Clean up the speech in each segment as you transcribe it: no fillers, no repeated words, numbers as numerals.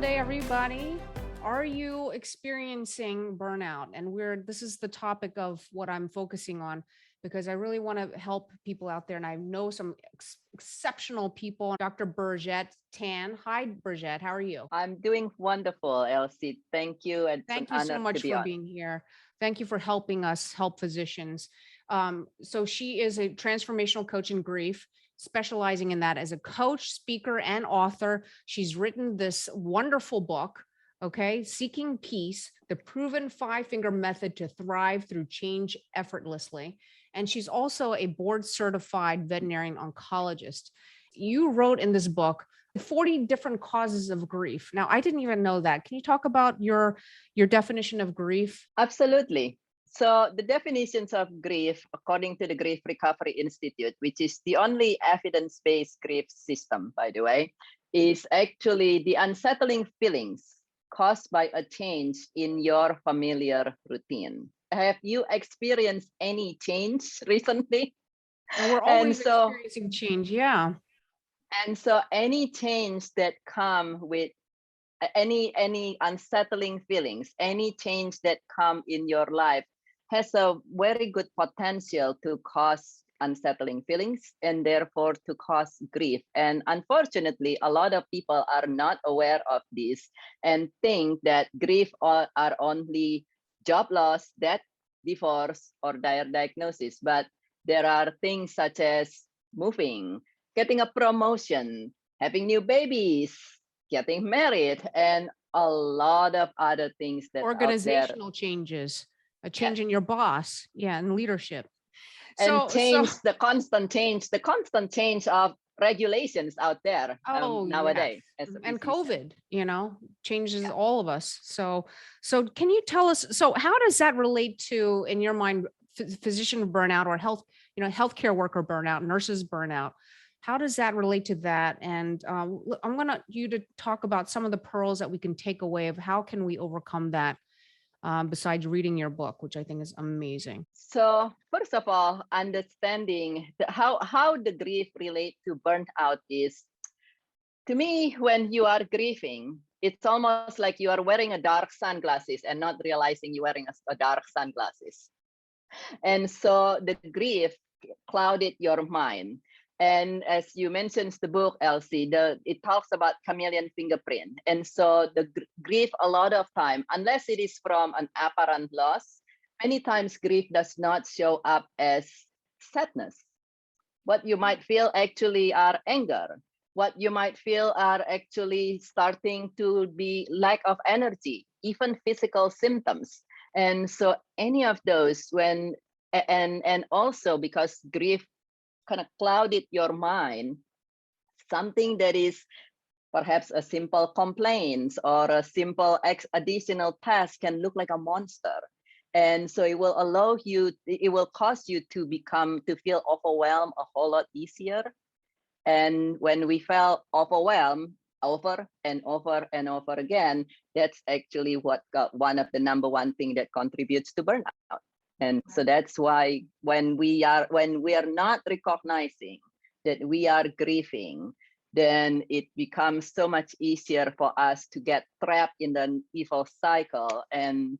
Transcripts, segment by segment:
Sunday, everybody. Are you experiencing burnout? And this is the topic of what I'm focusing on because I really want to help people out there. And I know some exceptional people. Dr. Burjette Tan. Hi, Burjette. How are you? I'm doing wonderful, Elsie. Thank you. It's an Thank you so honor to much be for on. being here. Thank you for helping us help physicians. So she is a transformational coach in grief, specializing in that as a coach, speaker, and author. She's written this wonderful book, okay, Seeking Peace, the proven five-finger method to thrive through change effortlessly. And she's also a board certified veterinarian oncologist. You wrote in this book 40 different causes of grief. Now, I didn't even know that. Can you talk about your definition of grief? Absolutely. So the definitions of grief, according to the Grief Recovery Institute, which is the only evidence-based grief system, by the way, is actually the unsettling feelings caused by a change in your familiar routine. Have you experienced any change recently? And we're And always so, experiencing change. Yeah. any change that come with any unsettling feelings, any change that come in your life has a very good potential to cause unsettling feelings and therefore to cause grief. And unfortunately, a lot of people are not aware of this and think that grief are only job loss, death, divorce, or dire diagnosis. But there are things such as moving, getting a promotion, having new babies, getting married, and a lot of other things that out there. Organizational changes, a Yes. change in your boss. Yeah. And leadership. And So, the constant change of regulations out there oh yeah. nowadays as a And physician. COVID, changes Yeah. all of us. So can you tell us, so how does that relate to, in your mind, physician burnout or healthcare worker burnout, nurses burnout? How does that relate to that? And I'm going to you to talk about some of the pearls that we can take away of how can we overcome that, besides reading your book, which I think is amazing. So first of all, understanding how the grief relate to burnout is, to me, when you are grieving, it's almost like you are wearing a dark sunglasses and not realizing you're wearing a dark sunglasses. And so the grief clouded your mind. And as you mentioned the book, Elsie, it talks about chameleon fingerprint. And so the grief a lot of time, unless it is from an apparent loss, many times grief does not show up as sadness. What you might feel actually are anger. What you might feel are actually starting to be lack of energy, even physical symptoms. And so any of those and also because grief kind of clouded your mind, something that is perhaps a simple complaint or a simple additional task can look like a monster. And so it will it will cause you to feel overwhelmed a whole lot easier. And when we felt overwhelmed over and over and over again, that's actually what got one of the number one thing that contributes to burnout. And so that's why when we are not recognizing that we are grieving, then it becomes so much easier for us to get trapped in the evil cycle, and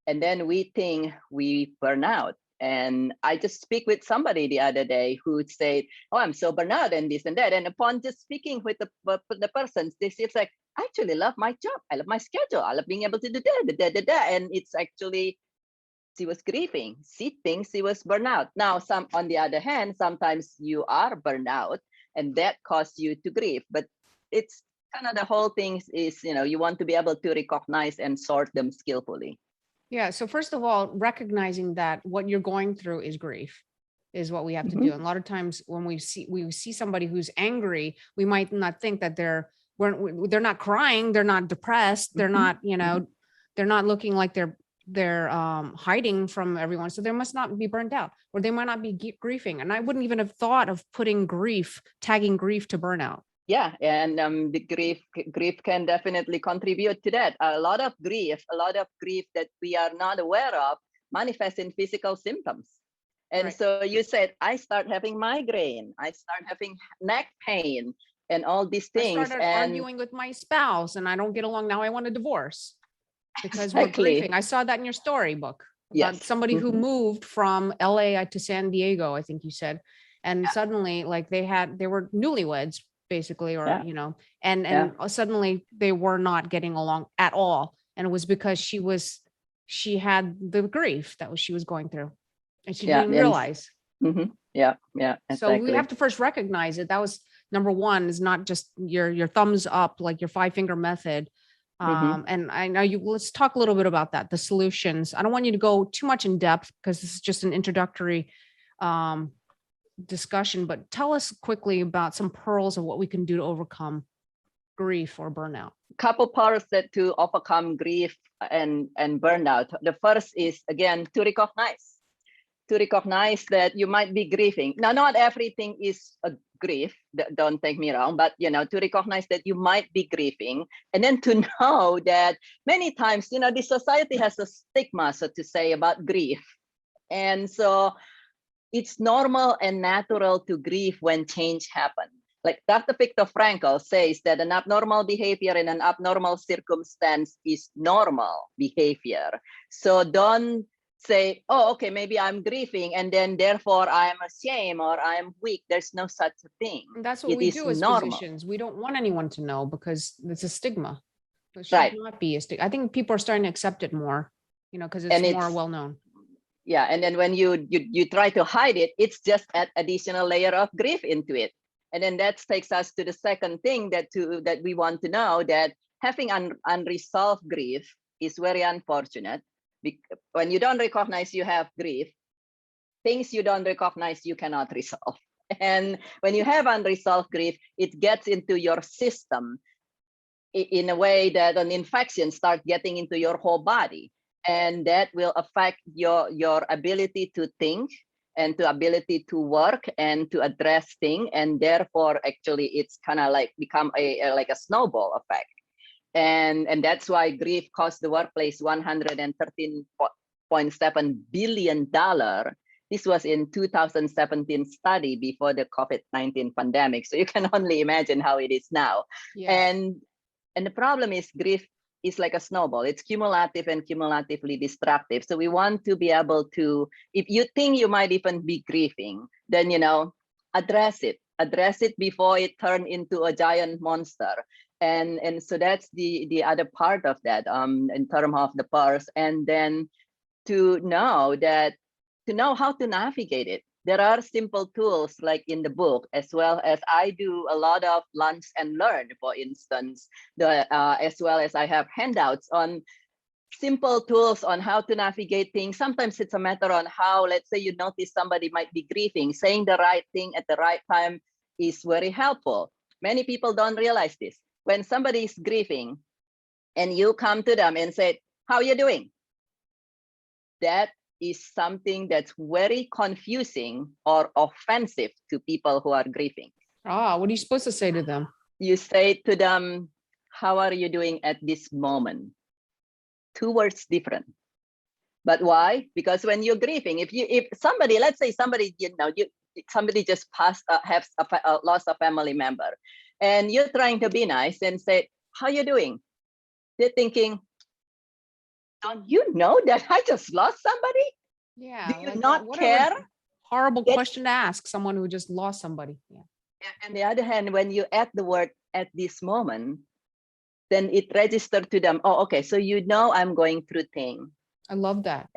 then we think we burn out. And I just speak with somebody the other day who said, "Oh, I'm so burnt out and this and that." And upon just speaking with the person, they said like, "I actually love my job. I love my schedule. I love being able to do that. And it's actually she was grieving. She thinks she was burnout. Now, on the other hand, sometimes you are burnout, and that causes you to grieve. But it's kind of the whole thing is, you want to be able to recognize and sort them skillfully. Yeah. So first of all, recognizing that what you're going through is grief is what we have to do. Mhm. And a lot of times when we see somebody who's angry, we might not think that they're not crying, they're not depressed, they're Mhm. not, Mhm. they're not looking like they're hiding from everyone. So they must not be burnt out, or they might not be grieving. And I wouldn't even have thought of tagging grief to burnout. Yeah, and the grief can definitely contribute to that. A lot of grief that we are not aware of manifests in physical symptoms. And Right. so you said, I start having migraine, I start having neck pain, and all these I things. started And arguing with my spouse and I don't get along. Now I want a divorce because we're exactly, grieving. I saw that in your storybook yes. about somebody who Mhm. moved from LA to San Diego, I think you said. And Yeah. suddenly like they were newlyweds basically, or, Yeah. you know, and Yeah. suddenly they were not getting along at all. And it was because she had the grief that she was going through and she Yeah. didn't realize. Yeah. Yeah. So we have Exactly. to first recognize it. That was number one, is not just your thumbs up, like your 5-finger method. Hmm. And I know let's talk a little bit about that, the solutions. I don't want you to go too much in depth because this is just an introductory um, discussion, but tell us quickly about some pearls of what we can do to overcome grief or burnout. Couple parts that to overcome grief and burnout. The first is, again, to recognize that you might be grieving. Now, not everything is a grief, don't take me wrong, but to recognize that you might be grieving, and then to know that many times, the society has a stigma, so to say, about grief. And so it's normal and natural to grieve when change happens. Like Dr. Viktor Frankl says that an abnormal behavior in an abnormal circumstance is normal behavior. So don't say, oh, okay, maybe I'm grieving and then therefore I'm ashamed or I'm weak. There's no such a thing. And that's what It we is do as normal. physicians. We don't want anyone to know because it's a stigma. It should Right. not be a stigma. I think people are starting to accept it more, because it's And more it's, well known. yeah. And then when you try to hide it, it's just an additional layer of grief into it. And then that takes us to the second thing that we want to know, that having unresolved grief is very unfortunate. When you don't recognize you have grief, things you don't recognize you cannot resolve. And when you have unresolved grief, it gets into your system in a way that an infection starts getting into your whole body. And that will affect your ability to think and to ability to work and to address things. And therefore, actually, it's kind of like become like a snowball effect. And that's why grief cost the workplace $113.7 billion. This was in 2017 study before the COVID-19 pandemic. So you can only imagine how it is now. Yes. And the problem is grief is like a snowball. It's cumulative and cumulatively destructive. So we want to be able to, if you think you might even be grieving, then, address it. Address it before it turns into a giant monster. And so that's the other part of that in terms of the purse. And then to know how to navigate it. There are simple tools like in the book, as well as I do a lot of lunch and learn, for instance, as well as I have handouts on simple tools on how to navigate things. Sometimes it's a matter on how, let's say you notice somebody might be grieving, saying the right thing at the right time is very helpful. Many people don't realize this. When somebody is grieving and you come to them and say, how are you doing? That is something that's very confusing or offensive to people who are grieving. What are you supposed to say to them? You say to them, how are you doing at this moment? Two words different. But why? Because when you're grieving, if somebody, let's say somebody, somebody just passed, has lost a family member, and you're trying to be nice and say, how you doing? They're thinking, don't you know that I just lost somebody? Yeah. Do you Like, not what care? a horrible question to ask someone who just lost somebody. Yeah. On the other hand, when you add the word at this moment, then it registers to them, oh, okay, so I'm going through things. I love that.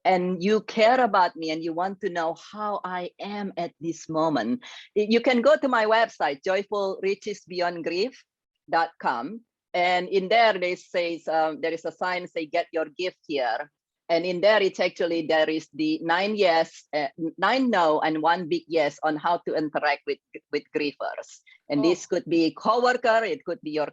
And you care about me and you want to know how I am at this moment. You can go to my website, joyfulrichesbeyondgrief.com. And in there, there is a sign say, get your gift here. And in there, there is the 9 no, and 1 big yes on how to interact with grievers. And this could be coworker, it could be your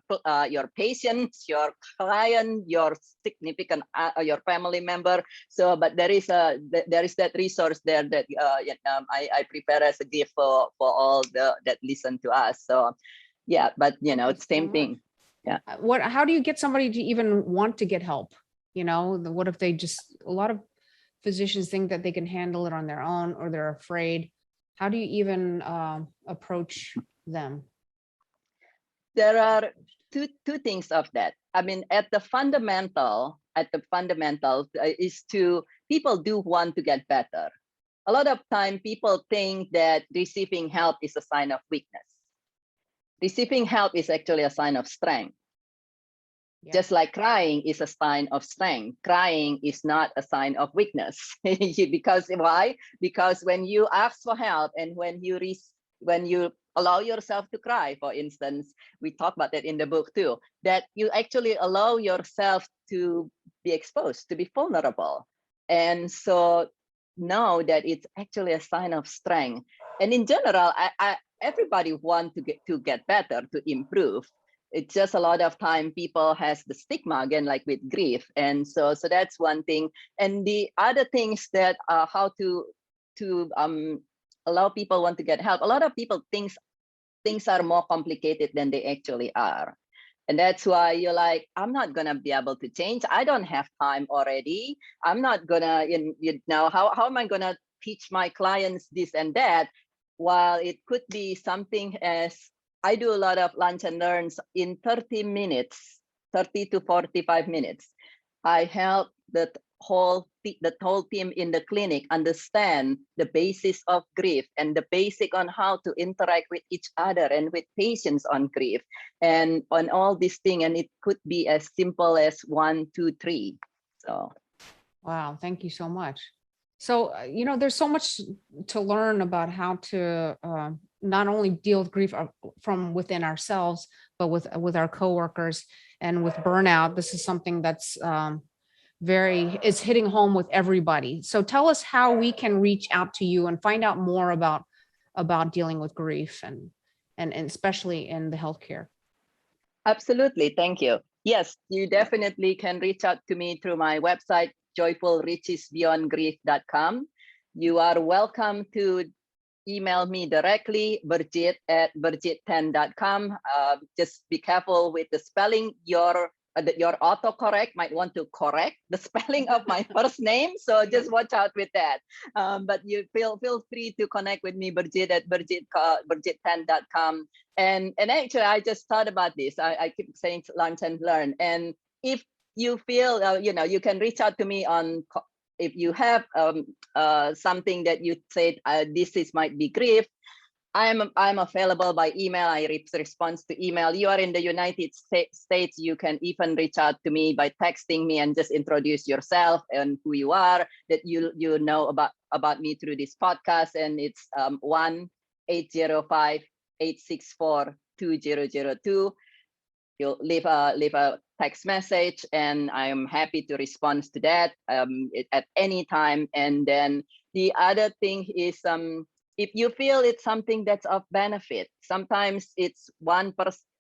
patients, your client, your significant, your family member. So, but there is that resource there that I prepare as a gift for all that listen to us. So, yeah, but it's same thing. Yeah. How do you get somebody to even want to get help? What if a lot of physicians think that they can handle it on their own, or they're afraid? How do you even approach them? there are two things of that. I mean, at the fundamental is to people do want to get better. A lot of time people think that receiving help is a sign of weakness. Receiving help is actually a sign of strength. Yeah. Just like crying is a sign of strength. Crying is not a sign of weakness. Because why? Because when you ask for help and when you allow yourself to cry, for instance, we talk about that in the book too, that you actually allow yourself to be exposed, to be vulnerable. And so know that it's actually a sign of strength. And in general, everybody wants to get better, to improve. It's just a lot of time people has the stigma, again, like with grief. And so that's one thing. And the other things that how to allow people want to get help. A lot of people think things are more complicated than they actually are. And that's why you're like, I'm not going to be able to change. I don't have time already. I'm not going to, how am I going to teach my clients this and that? While it could be something as, I do a lot of lunch and learns in 30 minutes, 30 to 45 minutes. I help the whole team in the clinic understand the basis of grief and the basic on how to interact with each other and with patients on grief and on all these things. And it could be as simple as 1, 2, 3. So, wow, thank you so much. So, there's so much to learn about how to not only deal with grief from within ourselves, but with our coworkers and with burnout. This is something that's it's hitting home with everybody. So tell us how we can reach out to you and find out more about dealing with grief and especially in the healthcare. Absolutely. Thank you. Yes, you definitely can reach out to me through my website, joyfulrichesbeyondgrief.com. You are welcome to email me directly, Birgit@birgit10.com. Just be careful with the spelling. Your autocorrect might want to correct the spelling of my first name, so just watch out with that. But you feel free to connect with me, Birgit@birgit10.com. And actually, I just thought about this. I keep saying lunch and learn. And if you feel, you can reach out to me on, if you have something that you said, might be grief. I'm available by email. I respond to email. You are in the United States. You can even reach out to me by texting me and just introduce yourself and who you are, that you know about me through this podcast. And it's 1-805-864-2002. You'll leave a text message, and I'm happy to respond to that at any time. And then the other thing is, if you feel it's something that's of benefit, sometimes it's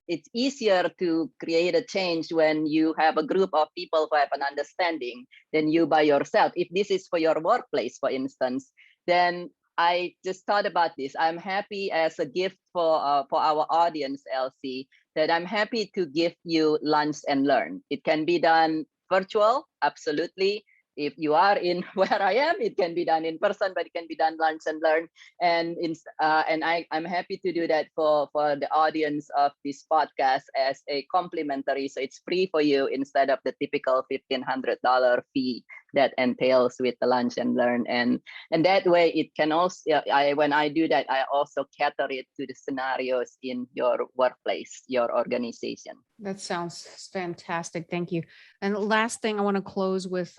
it's easier to create a change when you have a group of people who have an understanding than you by yourself. If this is for your workplace, for instance, then I just thought about this. I'm happy as a gift for our audience, Elsie, that I'm happy to give you lunch and learn. It can be done virtual, absolutely. If you are in where I am, it can be done in person, but it can be done lunch and learn. And I'm happy to do that for the audience of this podcast as a complimentary. So it's free for you instead of the typical $1,500 fee that entails with the lunch and learn. And that way it can also, when I do that, I also cater it to the scenarios in your workplace, your organization. That sounds fantastic. Thank you. And the last thing I want to close with,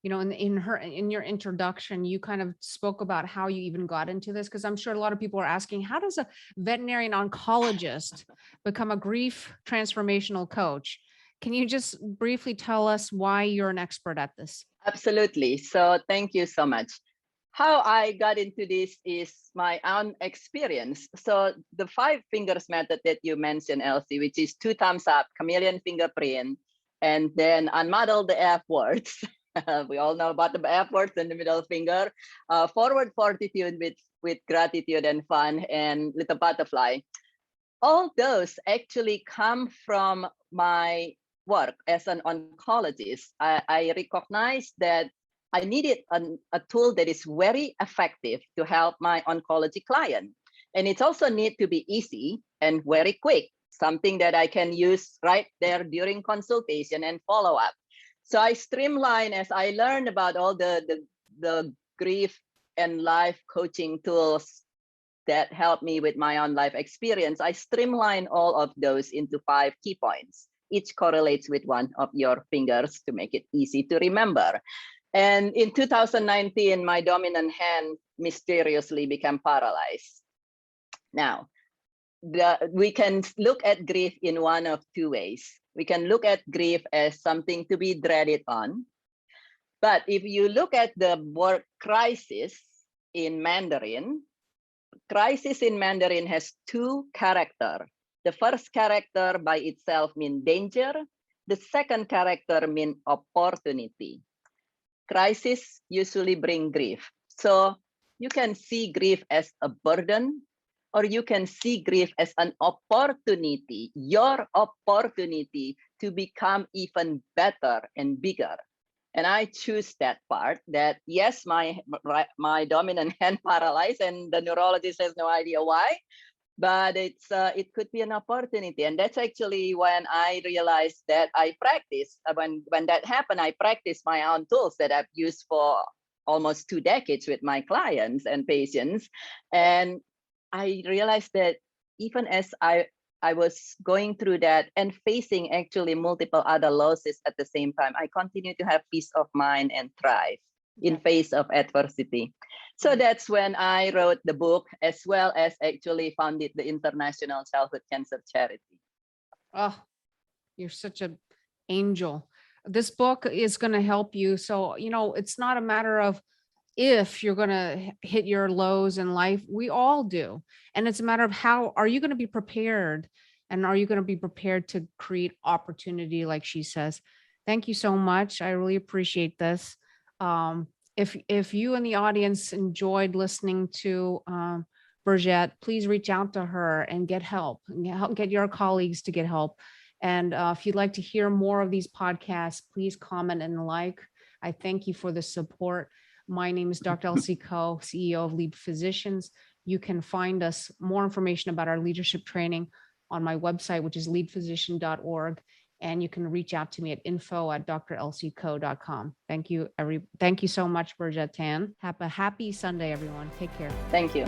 in your introduction, you kind of spoke about how you even got into this, because I'm sure a lot of people are asking, how does a veterinarian oncologist become a grief transformational coach? Can you just briefly tell us why you're an expert at this? Absolutely. So thank you so much. How I got into this is my own experience. So the 5 fingers method that you mentioned, Elsie, which is 2 thumbs up, chameleon fingerprint, and then unmuddle the F words. We all know about the F words and the middle finger. Forward fortitude with gratitude and fun, and little butterfly. All those actually come from my work as an oncologist. I recognized that I needed a tool that is very effective to help my oncology client. And it also needs to be easy and very quick. something that I can use right there during consultation and follow up. So I streamline as I learned about all the grief and life coaching tools that help me with my own life experience. I streamline all of those into 5 key points. Each correlates with one of your fingers to make it easy to remember. And in 2019, my dominant hand mysteriously became paralyzed. Now, we can look at grief in one of 2 ways. We can look at grief as something to be dreaded on. But if you look at the word crisis in Mandarin, crisis in Mandarin has 2 characters. The first character by itself means danger. The second character means opportunity. Crisis usually bring grief. So you can see grief as a burden, or you can see grief as an opportunity, your opportunity to become even better and bigger. And I choose that part, that yes, my dominant hand paralyzed and the neurologist has no idea why, but it could be an opportunity. And that's actually when I realized that I practice. When that happened, I practiced my own tools that I've used for almost 2 decades with my clients and patients. And I realized that even as I was going through that and facing actually multiple other losses at the same time, I continue to have peace of mind and thrive in face of adversity. So that's when I wrote the book, as well as actually founded the International Childhood Cancer Charity. Oh, you're such an angel. This book is going to help you. So, it's not a matter of if you're going to hit your lows in life. We all do. And it's a matter of how are you going to be prepared? And are you going to be prepared to create opportunity, like she says? Thank you so much. I really appreciate this. If you in the audience enjoyed listening to Burjette, please reach out to her and get help, and get your colleagues to get help. And if you'd like to hear more of these podcasts, please comment and like. I thank you for the support. My name is Dr. E Koh, CEO of Lead Physicians. You can find us more information about our leadership training on my website, which is leadphysician.org. And you can reach out to me at info@drlckoh.com. Thank you so much, Burjette Tan. Have a happy Sunday, everyone. Take care. Thank you.